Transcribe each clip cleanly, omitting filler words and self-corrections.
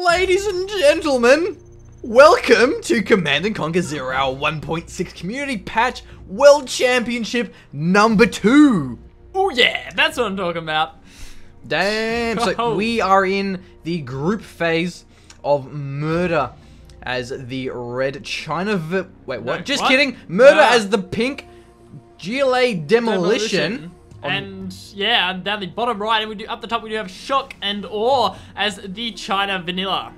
Ladies and gentlemen, welcome to Command & Conquer Zero Hour 1.6 Community Patch World Championship number 2. Oh yeah, that's what I'm talking about. Damn, so we are in the group phase of Murder as the red China... Wait, what? Just kidding. Murder as the pink GLA Demolition. And yeah, down the bottom right, and we do up the top we do have ShockNdAwe as the China Vanilla.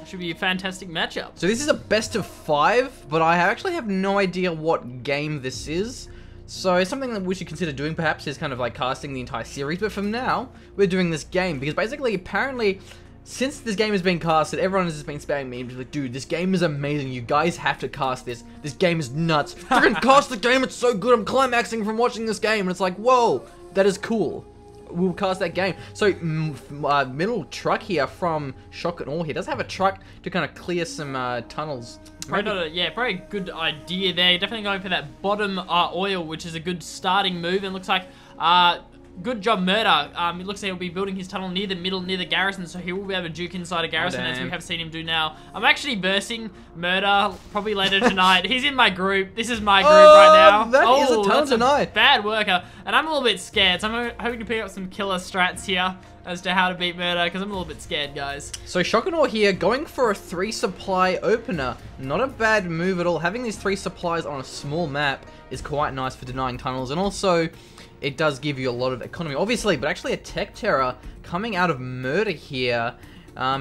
Should be a fantastic matchup. So this is a best of 5, but I actually have no idea what game this is. So something that we should consider doing perhaps is kind of like casting the entire series, but for now, we're doing this game because basically, apparently, since this game has been casted, everyone has just been spamming me like, dude, this game is amazing, you guys have to cast this. This game is nuts. Freaking cast the game, it's so good, I'm climaxing from watching this game. And it's like, whoa, that is cool. We'll cast that game. So, middle truck here from ShockNdAwe here does have a truck to kind of clear some tunnels. Probably probably a good idea there. Definitely going for that bottom oil, which is a good starting move. And looks like good job, Murder. It looks like he'll be building his tunnel near the middle, near the garrison, so he will be able to juke inside a garrison, as we have seen him do now. I'm actually versing Murder probably later tonight. He's in my group. This is my group right now. That is a ton tonight. Bad worker, and I'm a little bit scared, so I'm hoping to pick up some killer strats here as to how to beat Murder, because I'm a little bit scared, guys. So ShockNdAwe here, going for a 3 supply opener. Not a bad move at all. Having these 3 supplies on a small map is quite nice for denying tunnels, and also it does give you a lot of economy, obviously, but actually a tech terror coming out of Murder here.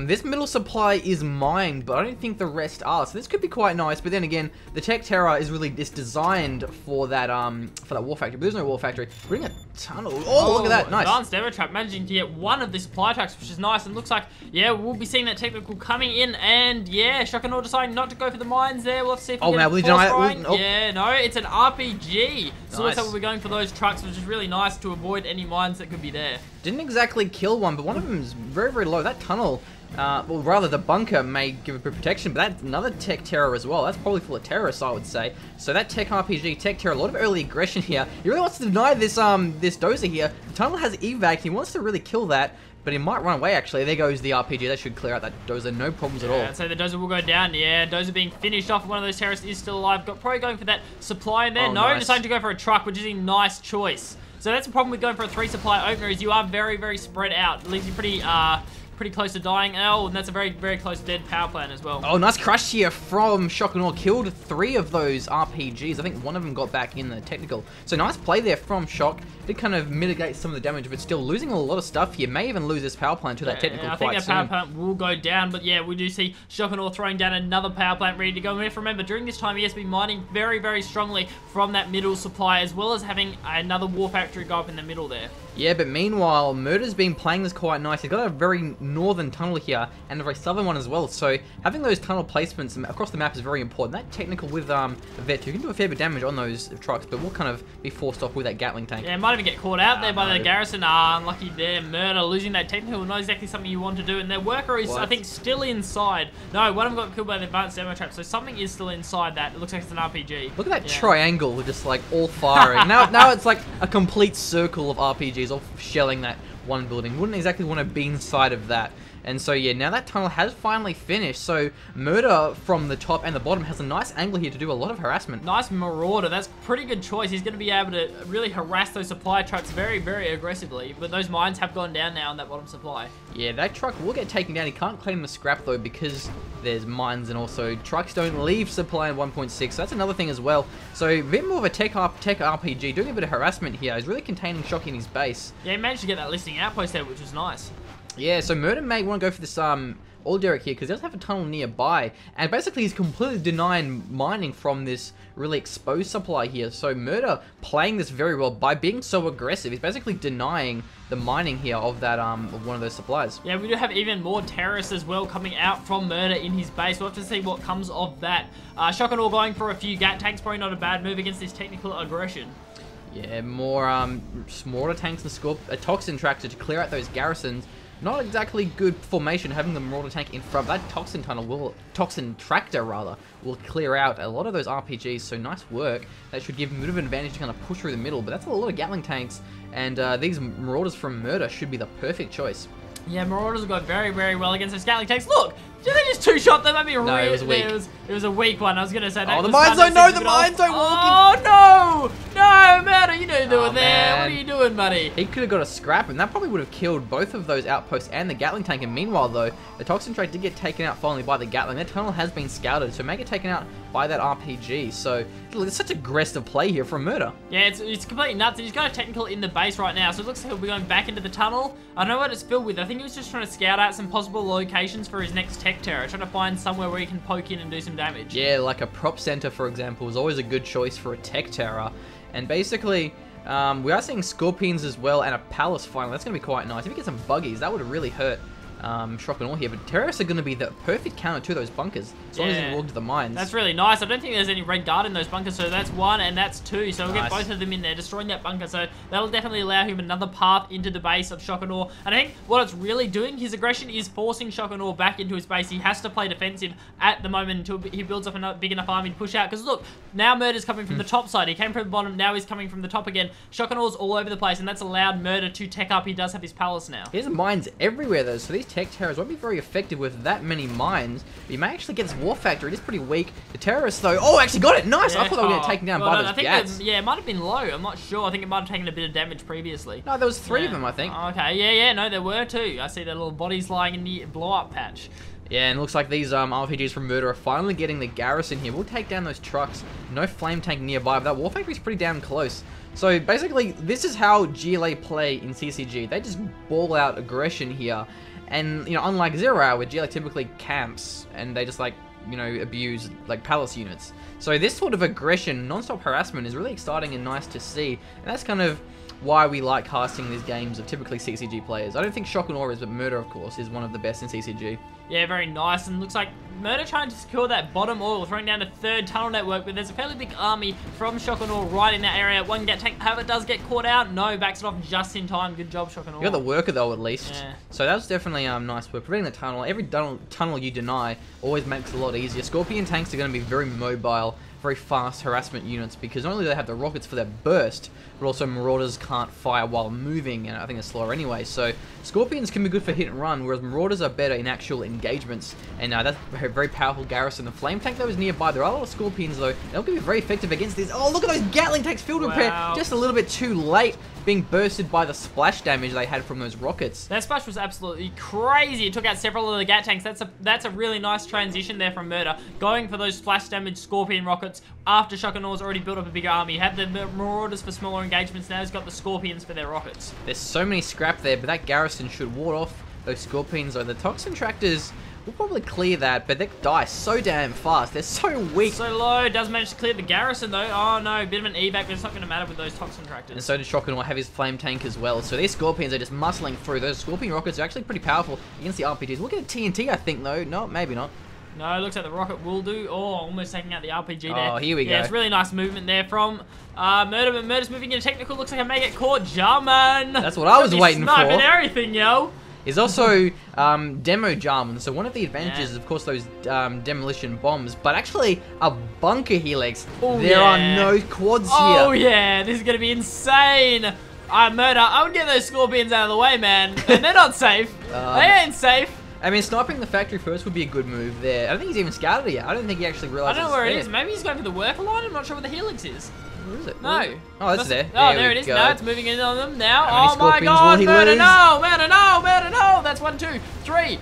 This middle supply is mine, but I don't think the rest are, so this could be quite nice. But then again, the tech terror is really designed for that war factory, but there's no war factory. Bring a tunnel. Oh, look at that, nice. Advanced demo trap, managing to get one of the supply tracks, which is nice, and looks like, yeah, we'll be seeing that technical coming in, and yeah, ShockNdAwe deciding not to go for the mines there. We'll have to see if we get Yeah, no, it's an RPG. So looks like we'll be going for those trucks, which is really nice to avoid any mines that could be there. Didn't exactly kill one, but one of them is very, very low. That tunnel, well, rather the bunker may give a bit of protection, but that's another tech terror as well. That's probably full of terrorists, I would say. So that tech RPG, tech terror, a lot of early aggression here. He really wants to deny this this dozer here. The tunnel has evac. He wants to really kill that, but he might run away, actually. There goes the RPG. That should clear out that dozer. No problems at all. Yeah, so the dozer will go down. Yeah, dozer being finished off. One of those terrorists is still alive. Probably going for that supply in there. Oh, no, nice. Deciding to go for a truck, which is a nice choice. So that's the problem with going for a 3 supply opener, is you are very, very spread out. It leaves you pretty close to dying. Oh, and that's a very, very close dead power plant as well. Oh, nice crush here from ShockNdAwe. Killed 3 of those RPGs. I think one of them got back in the technical. So nice play there from Shock. Did kind of mitigate some of the damage, but still losing a lot of stuff here. May even lose this power plant to that technical quite soon. I think that power plant will go down, but yeah, we do see ShockNdAwe throwing down another power plant ready to go. And we have to remember, during this time, he has been mining very, very strongly from that middle supply, as well as having another war factory go up in the middle there. Yeah, but meanwhile, Murder's been playing this quite nice. He's got a very northern tunnel here, and a very southern one as well. So having those tunnel placements across the map is very important. That technical with Vet 2 can do a fair bit of damage on those trucks, but we'll kind of be forced off with that Gatling tank. Yeah, might even get caught out there by the garrison. Unlucky there. Murder losing that technical, not exactly something you want to do. And their worker is, I think, still inside. No, one of them got killed by the advanced demo trap, so something is still inside that. It looks like it's an RPG. Look at that triangle, just like all firing. now it's like a complete circle of RPGs all shelling that one building. Wouldn't exactly want to be inside of that. And so yeah, now that tunnel has finally finished. So Murder from the top and the bottom has a nice angle here to do a lot of harassment. Nice Marauder. That's a pretty good choice. He's going to be able to really harass those supply trucks very, very aggressively. But those mines have gone down now on that bottom supply. Yeah, that truck will get taken down. He can't claim the scrap though because there's mines, and also trucks don't leave supply in 1.6. So that's another thing as well. So a bit more of a tech RPG, doing a bit of harassment here. He's really containing Shock in his base. Yeah, he managed to get that listing outpost there, which was nice. Yeah, so Murder may want to go for this oil derrick here because he does have a tunnel nearby, and basically he's completely denying mining from this really exposed supply here. So Murder playing this very well by being so aggressive. He's basically denying the mining here of that of one of those supplies. Yeah, we do have even more terrorists as well coming out from Murder in his base. We'll have to see what comes of that. ShockNdAwe going for a few Gat tanks, probably not a bad move against this technical aggression. Yeah, more smaller tanks and a toxin tractor to clear out those garrisons. Not exactly good formation having the Marauder tank in front. That toxin tractor will clear out a lot of those RPGs, so nice work. That should give him a bit of an advantage to kind of push through the middle, but that's a lot of Gatling tanks, and these Marauders from Murder should be the perfect choice. Yeah, Marauders have got very, very well against those Gatling tanks. Look, did they just two-shot them? I mean, no, it was weak. It was a weak one. I was going to say that. Oh, the mines don't know. The mines don't walk in. Oh, no. No, Murder, you know what you're doing there. Man. What are you doing, buddy? He could have got a scrap, and that probably would have killed both of those outposts and the Gatling tank. And meanwhile, though, the Toxin Track did get taken out finally by the Gatling. That tunnel has been scouted, so may get taken out by that RPG. So, it's such aggressive play here from Murder. Yeah, it's completely nuts. He's got a technical in the base right now, so it looks like he'll be going back into the tunnel. I don't know what it's filled with. I think he was just trying to scout out some possible locations for his next tech terror, trying to find somewhere where he can poke in and do some damage. Yeah, like a prop center, for example, is always a good choice for a tech terror. And basically, we are seeing Scorpions as well and a Palace finally. That's going to be quite nice. If we get some buggies, that would really hurt ShockNdAwe here. But terrorists are going to be the perfect counter to those bunkers, as long as you walk to the mines. That's really nice. I don't think there's any red guard in those bunkers, so that's one and that's two. So we'll Nice. get both of them in there, destroying that bunker. So that'll definitely allow him another path into the base of ShockNdAwe. And I think what it's really doing, his aggression is forcing ShockNdAwe back into his base. He has to play defensive at the moment until he builds up a big enough army to push out. Because look, now Murder's coming from the top side. He came from the bottom, now he's coming from the top again. ShockNdAwe's all over the place, and that's allowed Murder to tech up. He does have his palace now. There's mines everywhere though, so these tech terrors won't be very effective with that many mines. But you may actually get this war factory. It is pretty weak. The terrorists though, oh, actually got it. Nice. Yeah. I thought they were getting taken down by those Gats. Yeah, it might have been low. I'm not sure. I think it might have taken a bit of damage previously. No, there was three of them, I think. Okay, yeah, no, there were two. I see their little bodies lying in the blow-up patch. Yeah, and it looks like these RPGs from Murder are finally getting the garrison here. We'll take down those trucks. No flame tank nearby, but that war factory's pretty damn close. So basically, this is how GLA play in CCG. They just ball out aggression here. And, you know, unlike 0 Hour, where GLA typically camps and they just, like, you know, abuse, like, palace units. So this sort of aggression, non-stop harassment, is really exciting and nice to see. And that's kind of why we like casting these games of typically CCG players. I don't think ShockNdAwe is, but Murder, of course, is one of the best in CCG. Yeah, very nice, and looks like Murder trying to secure that bottom oil, throwing down a third tunnel network, but there's a fairly big army from ShockNdAwe right in that area. One Gat tank, however, does get caught out. No, backs it off just in time. Good job, ShockNdAwe. You got the worker, though, at least. Yeah. So that was definitely nice work. Preventing the tunnel. Every tunnel you deny always makes it a lot easier. Scorpion tanks are going to be very mobile, very fast harassment units, because not only do they have the rockets for their burst, but also Marauders can't fire while moving, and I think they're slower anyway. So Scorpions can be good for hit and run, whereas Marauders are better in actual engagements, and that's a very powerful garrison. The flame tank though is nearby. There are a lot of Scorpions though. They'll be very effective against these. Oh, look at those Gatling tanks field repair, just a little bit too late, being bursted by the splash damage they had from those rockets. That splash was absolutely crazy. It took out several of the Gat tanks. That's a really nice transition there from Murder, going for those splash damage Scorpion rockets after ShockNdAwe's already built up a bigger army. He had the Marauders for smaller engagements, now he's got the Scorpions for their rockets. There's so many scrap there, but that garrison should ward off those Scorpions. Though the Toxin Tractors will probably clear that, but they die so damn fast. They're so weak. So low. Does manage to clear the garrison though. Oh no, a bit of an evac, but it's not going to matter with those Toxin Tractors. And so did ShockNdAwe have his flame tank as well. So these Scorpions are just muscling through. Those Scorpion rockets are actually pretty powerful against the RPGs. Look at the TNT, I think, though. No, maybe not. No, it looks like the rocket will do. Oh, almost taking out the RPG there. Oh, here we go. Yeah, it's really nice movement there from Murder, but Murder's moving into technical. Looks like I may get caught. Jarman! That's what I was waiting for. Sniping everything, yo! Is also demo Jarman. So one of the advantages is, of course, those demolition bombs, but actually a bunker helix. Oh, there are no quads here. Oh, yeah. This is going to be insane. Murder, I would get those Scorpions out of the way, man. And they're not safe. They ain't safe. I mean, sniping the factory first would be a good move there. I don't think he's even scouted it yet. I don't think he actually realizes. I don't know where it is. Maybe he's going for the worker line. I'm not sure where the helix is. Where is it? No. Oh, that's there. Oh, there it is. No, it's moving in on them now. How many Oh my God, Murder, lose? no, Murder, no, Murder, no. That's 1, 2, 3.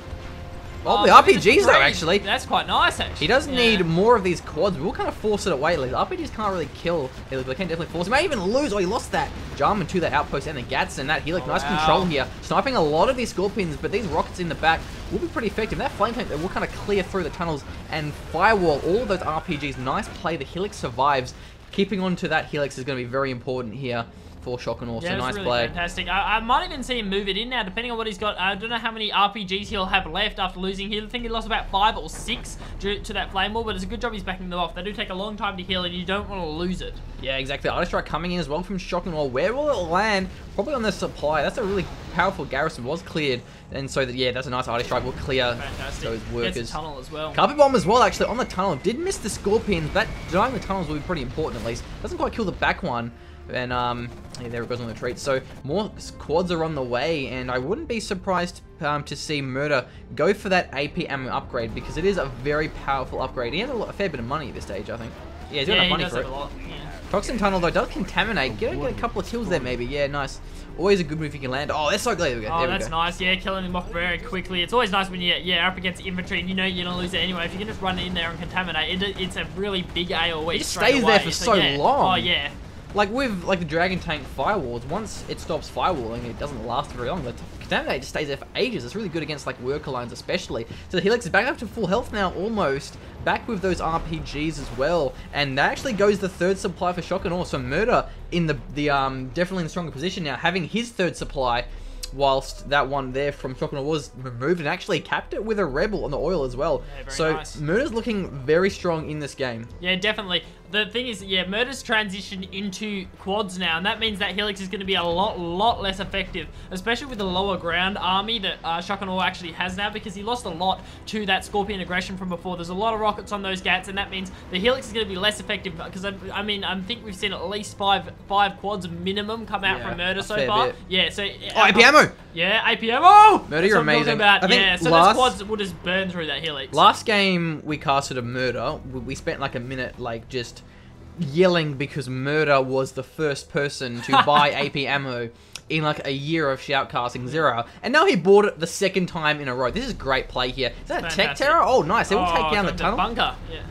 Oh, the RPGs though, actually. That's quite nice, actually. He does need more of these quads. We'll kind of force it away. Like, RPGs can't really kill. They can definitely force. He may even lose. Oh, he lost that Jarman to that outpost and the Gats and that helix. Nice control here. Sniping a lot of these Scorpions, but these rockets in the back will be pretty effective. That flame tank will kind of clear through the tunnels and firewall all of those RPGs. Nice play. The helix survives. Keeping on to that helix is going to be very important here for ShockNdAwe. Yeah, so nice really play. Fantastic. I might even see him move it in now, depending on what he's got. I don't know how many RPGs he'll have left after losing. I think he lost about 5 or 6 due to that flame wall, but it's a good job he's backing them off. They do take a long time to heal, and you don't want to lose it. Yeah, exactly. Artist Strike coming in as well from ShockNdAwe. Where will it land? Probably on the supply. That's a really powerful garrison. Was cleared, and so yeah, that's a nice Artist Strike. Will clear those workers. Gets the tunnel as well. Carpet bomb as well, actually on the tunnel. Did miss the Scorpions. That denying the tunnels will be pretty important at least. Doesn't quite kill the back one. And yeah, there it goes on the retreat. So more quads are on the way, and I wouldn't be surprised to see Murder go for that AP ammo upgrade, because it is a very powerful upgrade. He has a fair bit of money at this stage, I think. Yeah, he's got enough money for it. A lot, yeah. Toxin Tunnel though does contaminate. Get a couple of kills there maybe. Yeah, nice. Always a good move if you can land. Oh, that's so glad. There we go. Oh, that's nice. Yeah, killing him off very quickly. It's always nice when you're up against infantry and you know you're gonna lose it anyway. If you can just run in there and contaminate, it's a really big AOE. It just stays there for so long. Oh yeah. Like with the Dragon Tank firewalls, once it stops firewalling, it doesn't last very long. The Contaminate just stays there for ages. It's really good against like worker lines especially. So the Helix is back up to full health now, almost. Back with those RPGs as well. And that actually goes the third supply for ShockNdAwe. So Murder in the definitely in a stronger position now, having his third supply, whilst that one there from ShockNdAwe was removed, and actually capped it with a Rebel on the oil as well. Yeah, so nice. Murder's looking very strong in this game. Yeah, definitely. The thing is, yeah, Murder's transitioned into quads now, and that means that Helix is going to be a lot less effective, especially with the lower ground army that ShockNdAwe actually has now, because he lost a lot to that Scorpion aggression from before. There's a lot of rockets on those gats, and that means the Helix is going to be less effective, because I mean, I think we've seen at least five quads minimum come out from Murder so far. Bit. Yeah, so... Oh, AP ammo! Yeah, AP ammo! Murder, you're amazing. About. Yeah, so those quads will just burn through that Helix. Last game we casted a Murder, we spent like a minute like just yelling because Murder was the first person to buy AP ammo in like a year of shoutcasting 0, and now he bought it the second time in a row. This is great play here. Is that a tech terror? Oh, nice. They will take down the tunnel. Bunker. Yeah.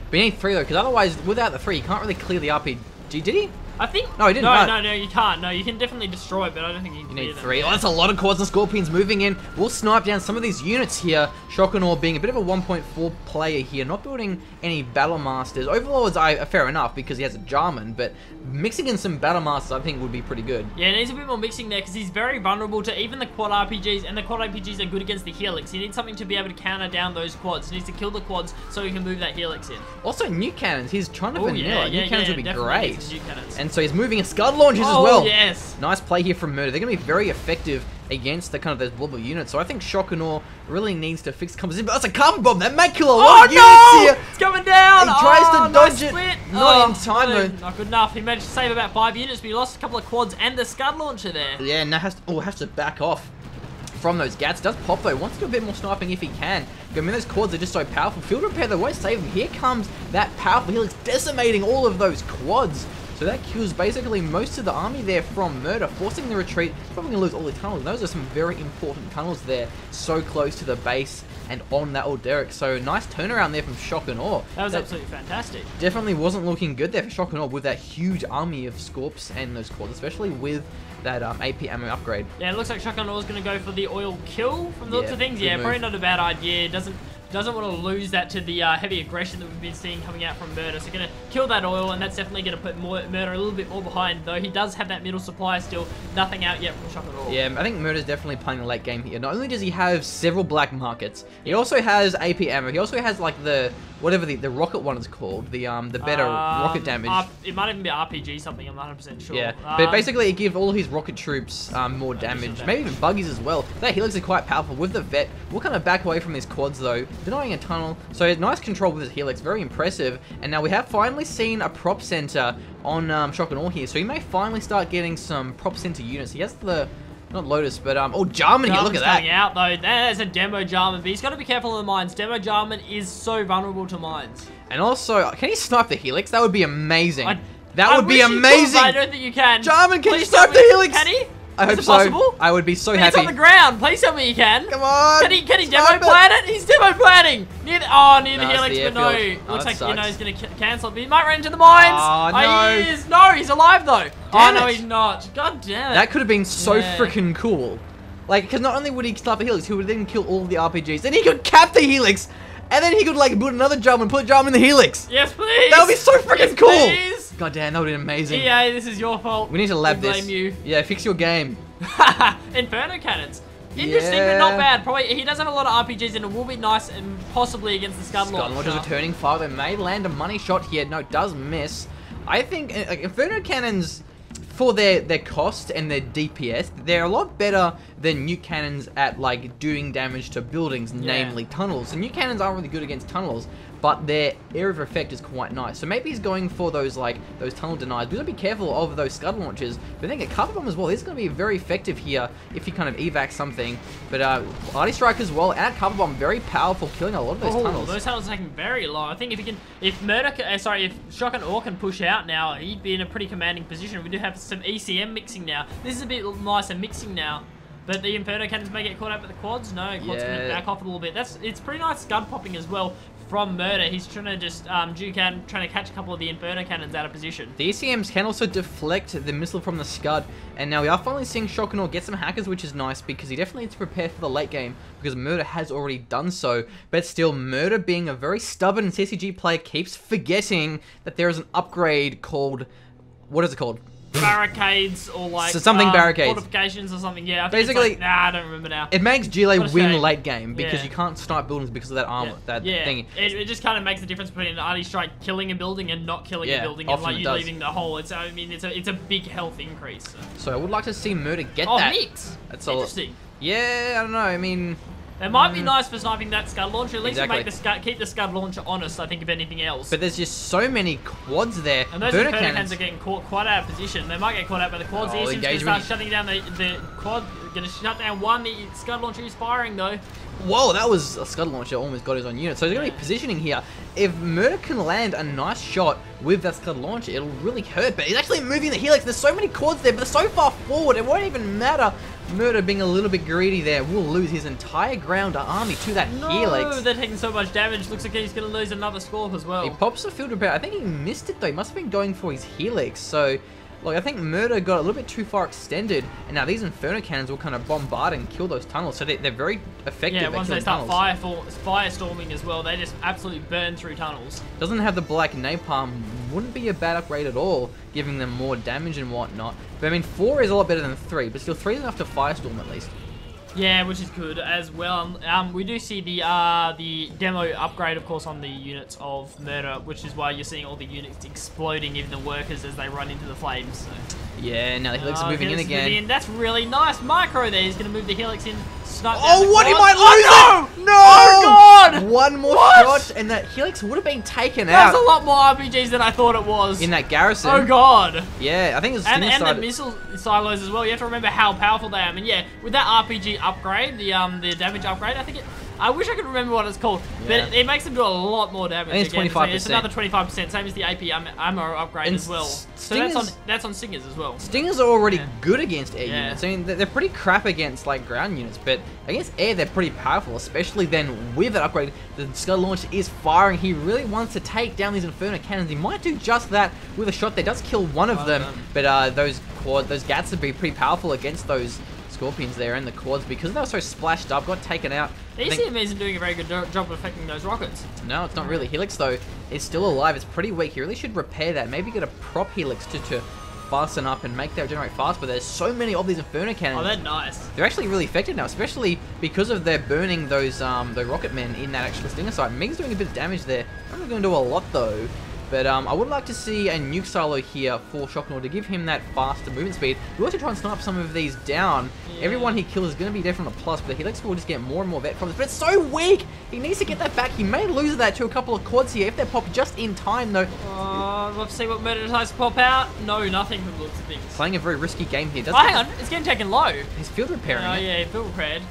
But you need 3 though, because otherwise, without the 3, you can't really clear the RPG. Did he? I think... No, he didn't. No, you can't. No, you can definitely destroy it, but I don't think you can need 3. Oh, that's a lot of quads and Scorpions moving in. We'll snipe down some of these units here. ShockNdAwe being a bit of a 1.4 player here, not building any Battle Masters. Overlords are fair enough because he has a Jarman, but mixing in some Battle Masters I think would be pretty good. Yeah, it needs a bit more mixing there because he's very vulnerable to even the quad RPGs, and the quad RPGs are good against the Helix. He needs something to be able to counter down those quads. He needs to kill the quads so he can move that Helix in. Also, nuke cannons. He's trying to vanilla. Nuke cannons would be great. And so he's moving a Scud launchers as well. Yes. Nice play here from Murder. They're going to be very effective against the kind of those blobber units. So I think ShockNdAwe really needs to fix composition. But that's a carbon bomb. That might kill a lot of units here. It's coming down. He tries to dodge it. Not in time though. Not good enough. He managed to save about 5 units, but he lost a couple of quads and the Scud launcher there. Yeah, and that has to back off from those gats. Does pop though. Wants to do a bit more sniping if he can. I mean, those quads are just so powerful. Field repair though won't save him. Here comes that powerful Helix decimating all of those quads. So that kills basically most of the army there from Murder, forcing the retreat. Probably going to lose all the tunnels. And those are some very important tunnels there, so close to the base and on that old Derrick. So nice turnaround there from ShockNdAwe. That was absolutely fantastic. Definitely wasn't looking good there for ShockNdAwe with that huge army of Scorps and those quads, especially with that AP ammo upgrade. Yeah, it looks like ShockNdAwe is going to go for the oil kill from the looks of things. Yeah, probably not a bad idea. Doesn't want to lose that to the heavy aggression that we've been seeing coming out from Murder. So going to kill that oil, and that's definitely going to put Murder a little bit more behind, though he does have that middle supply still. Nothing out yet from ShockNdAwe. Yeah, I think Murder's definitely playing a late game here. Not only does he have several black markets, he also has AP ammo. He also has like the whatever the rocket one is called, the better rocket damage. It might even be RPG something, I'm not 100% sure. Yeah, but basically it gives all his rocket troops more damage, maybe even buggies as well. That Helix is quite powerful with the vet. We'll kind of back away from these quads though, denying a tunnel. So nice control with his Helix, very impressive. And now we have finally seen a prop center on ShockNdAwe here, so he may finally start getting some prop center units. He has the... Not Lotus, but, oh, Jarman here, look at that. Coming out, though. There's a demo Jarman, but he's got to be careful of the mines. Demo Jarman is so vulnerable to mines. And also, can he snipe the Helix? That would be amazing. That would be amazing. I don't think you can. Jarman, can you snipe the Helix? Can he? I hope so. Possible? I would be so happy. He's on the ground. Please tell me he can. Come on. Can he demo plan it? He's demo planning. Near the Helix, but no. Looks like he's going to cancel it. But he might run into the mines. Oh, no. He is. No, he's alive though. Damn no, he's not. God damn it. That could have been so freaking cool. Like, because not only would he snipe the Helix, he would then kill all of the RPGs. Then he could cap the Helix. And then he could, like, build another Jarman and put a Jarman in the Helix. Yes, please. That would be so freaking cool. Please. God damn, that would be amazing. EA, this is your fault. We need to lab this. Blame you. Yeah, fix your game. Inferno cannons. Interesting, but not bad. Probably he does have a lot of RPGs, and it will be nice and possibly against the Scud launcher. Scud launcher's returning fire. They may land a money shot here. No, it does miss. I think Inferno cannons, for their cost and their DPS, they're a lot better than nuke cannons at like doing damage to buildings, namely tunnels. And nuke cannons aren't really good against tunnels, but their area of effect is quite nice. So maybe he's going for those tunnel deniers. We gotta be careful of those scud launchers. But I think a carpet bomb as well is gonna be very effective here if you kind of evac something. But arty strike as well, and carpet bomb very powerful, killing a lot of those tunnels. Those tunnels are taking very long. I think if ShockNdAwe can push out now, he'd be in a pretty commanding position. We do have some ECM mixing now. This is a bit nicer mixing now. But the Inferno Cannons may get caught up at the quads. No, quads can back off a little bit. It's pretty nice scud popping as well from Murder. He's trying to just duke out, trying to catch a couple of the Inferno Cannons out of position. The ECMs can also deflect the missile from the scud, and now we are finally seeing ShockNdAwe get some hackers, which is nice because he definitely needs to prepare for the late game because Murder has already done so. But still, Murder, being a very stubborn CCG player, keeps forgetting that there is an upgrade called, what is it called? Barricades or like something barricades, fortifications or something. Yeah, I think basically. it's like, nah, I don't remember now. It makes GLA win late game because you can't snipe buildings because of that armor, that thing. It just kind of makes the difference between an arty strike killing a building and not killing a building, and like you leaving the hole. It's it's a big health increase. So I would like to see Murder get that. Mix. That's interesting. Yeah, I don't know. I mean, it might be nice for sniping that scud launcher. At least exactly. keep the scud launcher honest, I think, if anything else. But there's just so many quads there. And those Inferno Cannons are getting caught quite out of position. They might get caught out by the quads. Oh, The going to start shutting down the quad. Going to shut down one. The scud launcher is firing, though. Whoa, that was a scud launcher. Almost got his own unit. So he's going to be positioning here. If Murder can land a nice shot with that scud launcher, it'll really hurt. But he's actually moving the helix. There's so many quads there, but they're so far forward. It won't even matter. Murder, being a little bit greedy there, will lose his entire grounder army to that helix. They're taking so much damage. Looks like he's going to lose another score as well. He pops the field repair. I think he missed it though. He must have been going for his helix. So, like, I think Murder got a little bit too far extended, and now these Inferno Cannons will kind of bombard and kill those tunnels. So they're very effective. Yeah, once they start firestorming as well, they just absolutely burn through tunnels. Doesn't have the black napalm. Wouldn't be a bad upgrade at all, giving them more damage and whatnot. But I mean, 4 is a lot better than 3, but still 3 is enough to firestorm at least. Yeah, which is good as well. We do see the demo upgrade, of course, on the units of Murder, which is why you're seeing all the units exploding, even the workers, as they run into the flames. So. Yeah, now the helix is moving in again. That's really nice. Micro there. He's going to move the helix in. Oh, what? He might lose it! No! Oh, God! One more shot, and that helix would have been taken out. That's a lot more RPGs than I thought it was. In that garrison. Oh, God. Yeah, I think it's and the missile silos as well. You have to remember how powerful they are. I mean, yeah, with that RPG upgrade, the damage upgrade, I wish I could remember what it's called, but it makes them do a lot more damage. I think it's 25%. It's another 25%, same as the AP ammo upgrade as well. So that's on Stingers as well. Stingers are already good against air units. I mean, they're pretty crap against like ground units, but against air they're pretty powerful, especially then with that upgrade. The scud launcher is firing. He really wants to take down these Inferno Cannons. He might do just that with a shot. That does kill one of them, but those gats would be pretty powerful against those Scorpions there and the quads because they were so splashed up, got taken out. The ECM isn't doing a very good job of affecting those rockets. No, it's not really. Helix, though, is still alive. It's pretty weak. He really should repair that. Maybe get a prop Helix to fasten up and make that generate fast, but there's so many of these Inferno Cannons. Oh, they're nice. They're actually really effective now, especially because of their burning those the rocket men in that actual Stinger site. Ming's doing a bit of damage there. I'm not going to do a lot, though. But I would like to see a nuke silo here for ShockNdAwe to give him that faster movement speed. We also try and snipe some of these down. Yeah. Everyone he kills is going to be definitely a plus, but the Helix will just get more and more vet problems. But it's so weak! He needs to get that back. He may lose that to a couple of quads here if they pop just in time, though. Let's see what Murder decides to pop out. No, nothing from the looks of things. Playing a very risky game here. Hang on. It's getting taken low. He's field repairing. Oh, yeah, field repaired.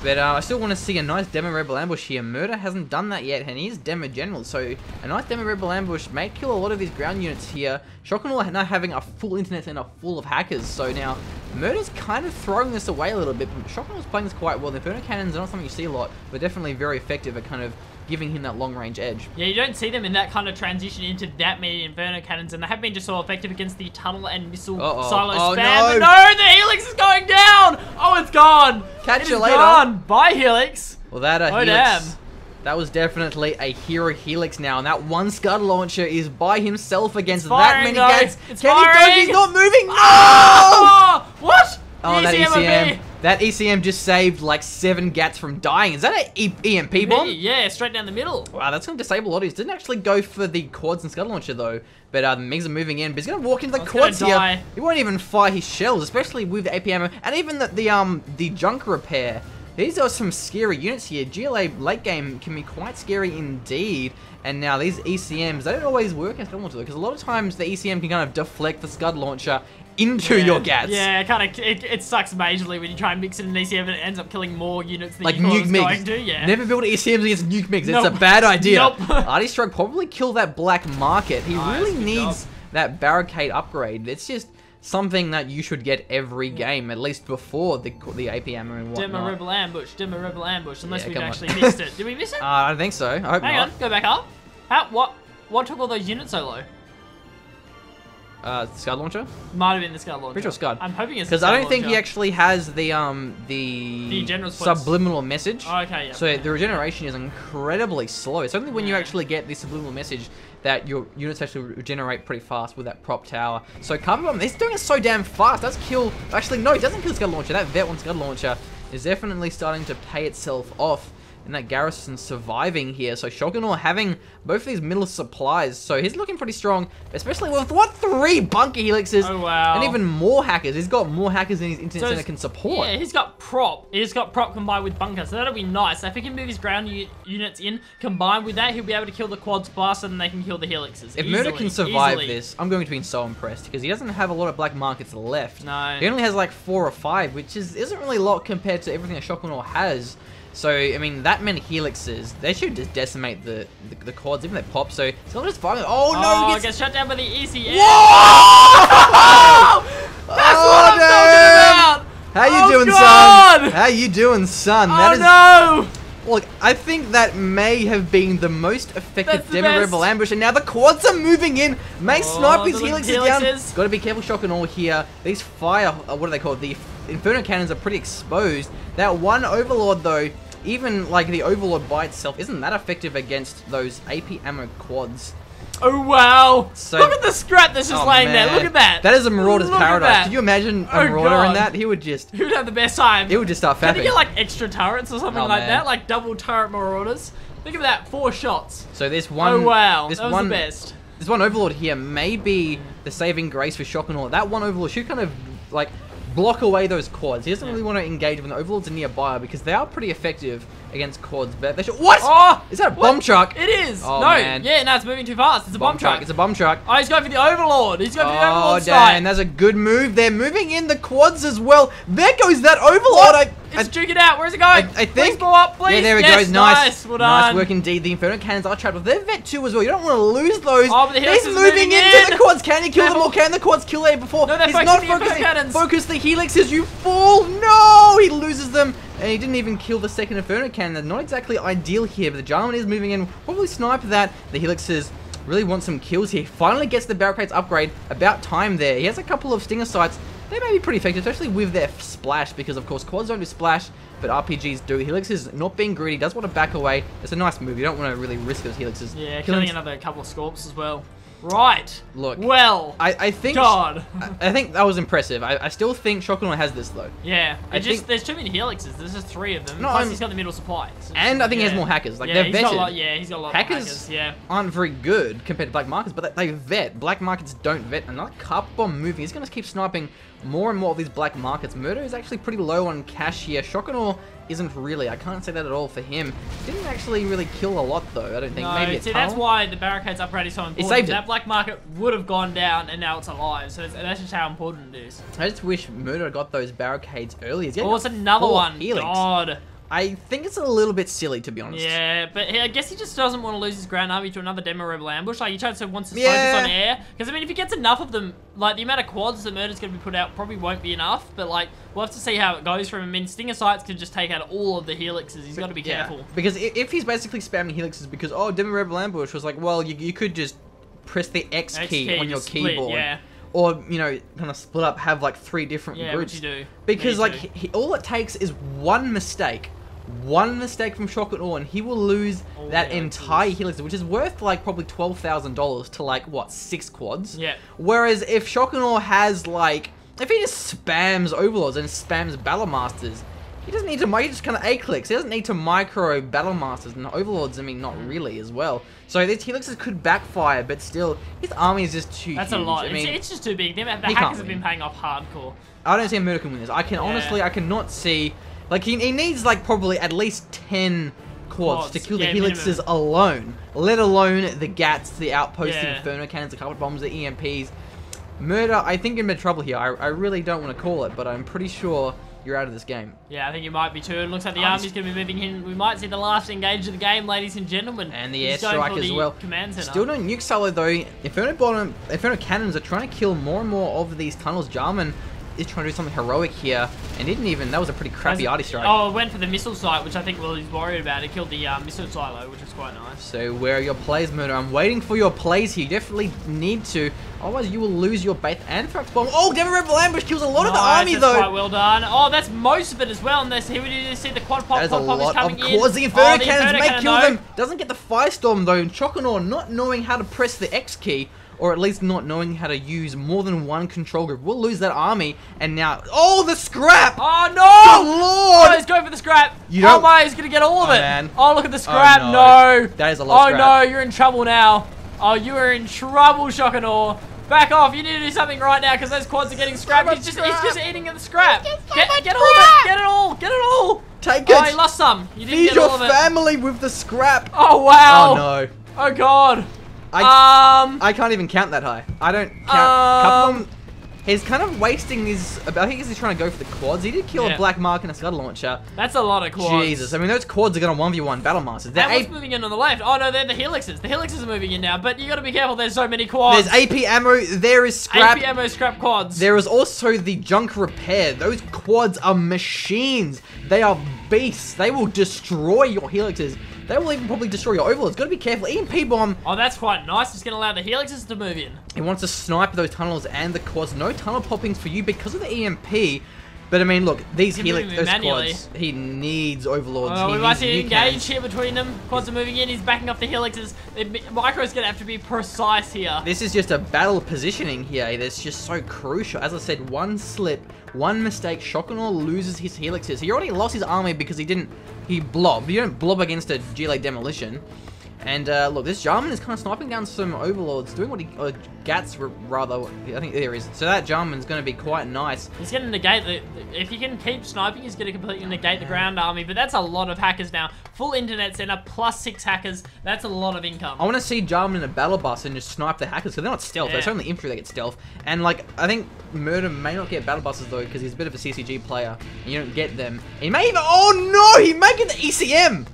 But I still want to see a nice Demo Rebel ambush here. Murder hasn't done that yet, and he is Demo General, so a nice Demo Rebel ambush may kill a lot of these ground units here. ShockNdAwe now having a full internet center full of hackers, so now Murder's kind of throwing this away a little bit, but ShockNdAwe's playing this quite well. The Inferno Cannons are not something you see a lot, but definitely very effective at kind of giving him that long-range edge. Yeah, you don't see them in that kind of transition into that many Inferno Cannons, and they have been just so effective against the tunnel and missile silo spam. No. But no, the Helix is going down! Oh, it's gone! Catch you later. Gone. Bye, Helix. Well, that Helix, damn. That was definitely a hero Helix now, and that one scud launcher is by himself against that many gates. It's Can he dodge? He's not moving! No! Oh, what? Oh, that ECM. That ECM just saved like 7 Gats from dying. Is that an EMP bomb? Yeah, straight down the middle. Wow, that's going to disable audios. Didn't actually go for the quads and Scud Launcher though. But the MiGs are moving in. But he's going to walk into the quads here. He won't even fire his shells, especially with the AP ammo. And even the junk repair. These are some scary units here. GLA late game can be quite scary indeed. And now these ECMs, they don't always work as Scud Launcher though, because a lot of times the ECM can kind of deflect the Scud Launcher into your Gats. Yeah, it sucks majorly when you try and mix it in an ECM and it ends up killing more units than like you thought it was nuke going to. Yeah. Never build ECMs against nuke MiGs. Nope. It's a bad idea. Nope. Artie Stroke probably kill that black market. He really good needs job. that barricade upgrade. It's just something that you should get every game, at least before the AP ammo and whatnot. Demo Rebel Ambush, Demo Rebel Ambush, unless Yeah, we've come on. actually missed it. Did we miss it? I don't think so. I hope Hang not. on, go back up. What took all those units so low? Scud Launcher? Might have been the Scud Launcher. Pretty sure Scud. I'm hoping it's because the I Scud don't think he Launcher. actually has the general's points. subliminal message. Oh, okay, yeah. So the regeneration is incredibly slow. It's only when you actually get the subliminal message that your units actually regenerate pretty fast with that prop tower. So Carpet Bomb, he's doing it so damn fast. That's kill. Actually, no, it doesn't kill Scud Launcher. That Vet 1 Scud Launcher is definitely starting to pay itself off. And that Garrison surviving here. So ShockNdAwe having both of these middle supplies. So he's looking pretty strong, especially with 3 bunker helixes. Oh, wow. And even more hackers. He's got more hackers than his internet center can support. Yeah, he's got prop. He's got prop combined with bunker, so that'll be nice. If he can move his ground units in, combined with that, he'll be able to kill the quads faster than they can kill the helixes. If Murder can survive this, I'm going to be so impressed because he doesn't have a lot of black markets left. No. He only has like 4 or 5, which isn't really a lot compared to everything that ShockNdAwe has. So, I mean, that many helixes, they should just decimate the quads, even if they pop. So, it's not just firing. Oh, no! He gets shut down by the ECM. Whoa! That's what I'm talking about! How you doing, God! son? How you doing, son? Oh, no! Look, I think that may have been the most effective That's the Demo best. Rebel ambush, and now the quads are moving in. May snipe his the helixes down. helixes. Got to be careful, ShockNdAwe here. These fire, what are they called? The Inferno Cannons are pretty exposed. That one Overlord, though, even like the Overlord by itself, isn't that effective against those AP ammo quads. Oh, wow. So, look at the scrap that's just laying there. Look at that. That is a Marauder's Look at paradise. that. Could you imagine a Oh, Marauder God. in that? He would just... He would have the best time. He would just start Can fapping. you get like extra turrets or something Oh, like man. that? Like double turret Marauders? Think of that, 4 shots. So this one... Oh, wow. This That was one, the best. This one Overlord here may be the saving grace for ShockNdAwe. That one Overlord should kind of, like, block away those quads. He doesn't really want to engage when the Overlords are nearby because they are pretty effective against quads. But they should... What? Oh! Is that a bomb truck? It is! Oh, no! man. Yeah, no, it's moving too fast. It's a bomb truck. It's a bomb truck. Oh, he's going for the Overlord. He's going for the Oh, Overlord damn. side. That's a good move. They're moving in the quads as well. There goes that Overlord. It's juking out. Where's it going? I think... Please blow up, please. Yeah, there it Yes, goes. Nice. Well Nice done. work indeed. The Inferno Cannons are trapped. They're Vet 2 as well. You don't want to lose those. Oh, but the He's Helix is moving moving into in. the quads. Can he kill them Careful. all? Can the quads kill A before? No, they're He's focusing not the Inferno focusing. Cannons. Focus the Helixes. You fool. No. He loses them. And he didn't even kill the second Inferno Cannon. That's not exactly ideal here, but the Jarman is moving in. Probably snipe that. The Helixes really want some kills here. Finally gets the barricades upgrade. About time there. He has a couple of stinger sights. They may be pretty effective, especially with their splash, because of course quads don't do splash, but RPGs do. Helix is not being greedy, does want to back away. It's a nice move. You don't want to really risk those Helixes. Yeah, killing another couple of Scorps as well. Right. Look. Well. I think... God. I think that was impressive. I still think ShockNdAwe has this, though. Yeah. I There's think- too many Helixes. There's just 3 of them. No, Plus I'm- he's got the middle supply. So And I think he has yeah. more hackers. Like, yeah, they're he's got a vetted. lot, yeah, he's got a lot Hackers of hackers. Yeah. aren't very good compared to black markets, but they vet. Black markets don't vet. Another Carpet Bomb moving. He's going to keep sniping more and more of these black markets. Murder is actually pretty low on cash here. ShockNdAwe isn't really. I can't say that at all for him. Didn't actually really kill a lot, though. I don't think. No, Maybe a see, tunnel? that's why the barricades upgrade is so important. saved it. That black market would have gone down, and now it's alive. So that's just how important it is. I just wish Murder got those barricades earlier. He's getting Oh, it's another 4 one. Helix. God. I think it's a little bit silly, to be honest. Yeah, but I guess he just doesn't want to lose his ground army to another Demo Rebel ambush. Like, he wants to focus Yeah. on air. Because, I mean, if he gets enough of them, like, the amount of quads that Murder's going to be put out probably won't be enough. But, like, we'll have to see how it goes for him. I mean, Stinger Sights could just take out all of the helixes. He's got to be careful. Because if he's basically spamming helixes because, oh, Demo Rebel Ambush was like, well, you could just press the X key on your just split, keyboard. yeah. Or, you know, kind of split up, have like 3 different Yeah, groups. which you do. Because, Me like, too. all it takes is one mistake. One mistake from ShockNdAwe, and he will lose Oh, that yeah, entire helix, which is worth like probably $12,000 to like what 6 quads. Yeah. Whereas if ShockNdAwe has like if he just spams Overlords and spams Battle Masters, he doesn't need to, he just kind of A-clicks. He doesn't need to micro Battle Masters and Overlords, I mean, not really as well. So these Helixes could backfire, but still, his army is just too huge. That's a lot. I mean, it's just too big. The hackers have been paying off hardcore. I don't see a Murder can win this. I can honestly, I cannot see, like, he needs, like, probably at least 10 quads to kill the Helixes alone, let alone the Gats, the Outposts, the Inferno Cannons, the Carpet Bombs, the EMPs. Murder, I think you're in trouble here. I really don't want to call it, but I'm pretty sure you're out of this game. Yeah, I think you might be too. It looks like the army's going to be moving in. We might see the last engage of the game, ladies and gentlemen. And the airstrike as well. Command center. Still no nuke silo though. Inferno Cannons are trying to kill more and more of these tunnels. Jarman is trying to do something heroic here, and didn't even. That was a pretty crappy arty strike. Oh, it went for the missile site, which I think Willie's worried about. It killed the missile silo, which was quite nice. So where are your plays, Murder? I'm waiting for your plays here. You definitely need to, otherwise you will lose your bait. Anthrax bomb. Oh, Devil Rebel ambush kills a lot of the army though. Quite well done. Oh, that's most of it as well. And here we see the quad pop. That is a lot of quads. The Inferno Cannons may kill them. Doesn't get the Firestorm though. And ShockNdAwe not knowing how to press the X key, or at least not knowing how to use more than one control group. We'll lose that army, and now... Oh, the scrap! Oh, no! Good lord! Oh, he's going for the scrap. You don't... Oh, my, he's going to get all of it. Man. Oh, look at the scrap. Oh, no. That is a lot of scrap. Oh, no, you're in trouble now. Oh, you are in trouble, ShockNdAwe. Back off. You need to do something right now, because those quads are getting scrapped. He's just eating at the scrap. Get all of it. Get it all. Get it all. Take it. Oh, he lost some. You didn't Feed get all of it. your family with the scrap. Oh, wow. Oh, no. Oh, God. I can't even count that high. I don't count. Couple of them, he's kind of wasting his. I think he's trying to go for the quads. He did kill a Black Mark and a Scuttle Launcher. That's a lot of quads. Jesus, I mean those quads are going to 1v1 Battle Masters. And what's moving in on the left? Oh no, they're the Helixes. The Helixes are moving in now, but you got to be careful. There's so many quads. There's AP ammo. There is scrap. AP ammo, scrap quads. There is also the junk repair. Those quads are machines. They are beasts. They will destroy your Helixes. They will even probably destroy your Overlords. Got to be careful. EMP bomb. Oh, that's quite nice. It's going to allow the Helixes to move in. He wants to snipe those tunnels and the quads. No tunnel poppings for you because of the EMP. But I mean, look, these those quads. He needs Overlords. Oh, we might see an engage here between them. Quads are moving in. He's backing up the Helixes. Micro's going to have to be precise here. This is just a battle positioning here. That's just so crucial. As I said, one slip, one mistake, ShockNdAwe loses his Helixes. He already lost his army because he blobbed. You don't blob against a GLA Demolition. And look, this Jarman is kind of sniping down some Overlords, doing what he, Gats rather, I think there is. So that Jarman's going to be quite nice. He's going to negate if he can keep sniping, he's going to completely negate the ground army. But that's a lot of hackers now. Full internet center, plus 6 hackers. That's a lot of income. I want to see Jarman in a battle bus and just snipe the hackers, because they're not stealth. It's only infantry that get stealth. And like, I think Murder may not get battle buses though, because he's a bit of a CCG player, and you don't get them. He may even, oh no, he may get the ECM.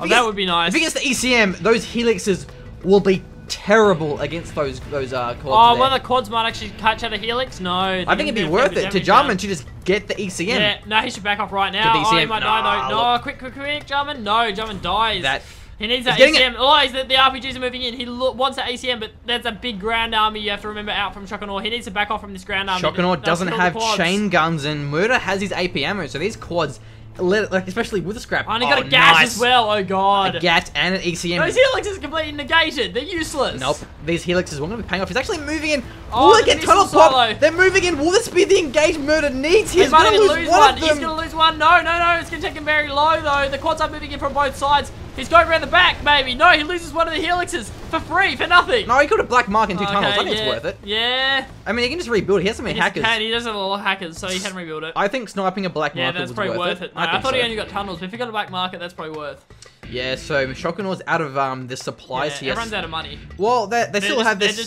Oh, that would be nice. If he gets the ECM, those Helixes will be terrible against those quads. Oh, well, the quads might actually catch out a Helix. No, I think it'd be worth it to Jarman to just get the ECM. Yeah, no, he should back off right now. Oh, he might die though. No, quick, Jarman. No, Jarman dies. He needs that ACM. Oh, the RPGs are moving in. He wants that ACM, but that's a big ground army you have to remember out from ShockNdAwe. He needs to back off from this ground army. ShockNdAwe doesn't have chain guns, and Murder has his AP ammo, so these quads, like especially with the scrap. Oh, and he got a gas as well. Oh god. A gat and an ECM. Those Helixes are completely negated. They're useless. Nope. These Helixes are going to be paying off. He's actually moving in. Oh, look at tunnel pop. They're moving in. Will this be the engaged Murder needs? He's going to lose one of them. He's going to lose one. No. It's going to take him very low though. The quads are moving in from both sides. He's going around the back, maybe. No, he loses one of the Helixes for free, for nothing. No, he got a Black Mark in 2 tunnels. I think it's worth it. Yeah. I mean, he can just rebuild it. He has so many hackers. He does have a lot of hackers, so he can rebuild it. I think sniping a Black Market was probably worth it. No, I thought he only got tunnels, but if he got a Black Market, that's probably worth. Yeah, so ShockNdAwe's out of the supplies here. Everyone's out of money. Well, they still have this. They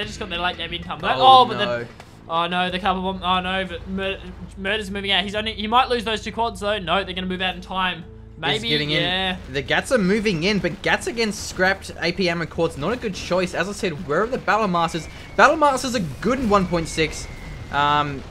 just got their late game income. Oh no. Oh no, the couple bomb. Oh no, but Murder's moving out. He might lose those 2 quads though. No, they're gonna move out in time. Maybe, in. The Gats are moving in, but Gats against scrapped AP ammo quads, not a good choice. As I said, where are the Battle Masters? Battle Masters are good in 1.6.